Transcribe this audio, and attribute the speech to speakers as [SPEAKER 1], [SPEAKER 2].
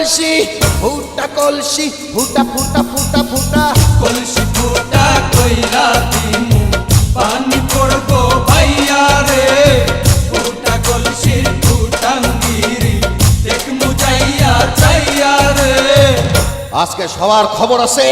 [SPEAKER 1] কলসি ফুটা কলসি ফুটা ফুটা ফুটা ফুটা
[SPEAKER 2] কলসি ফুটা কইরা দিমু পানি পড়বো ভাইয়া রে ফুটা কলসির ফুটাঙ্গিরি দেখমু যাইয়া যাইয়া রে
[SPEAKER 1] আজকে সবার খবর আছে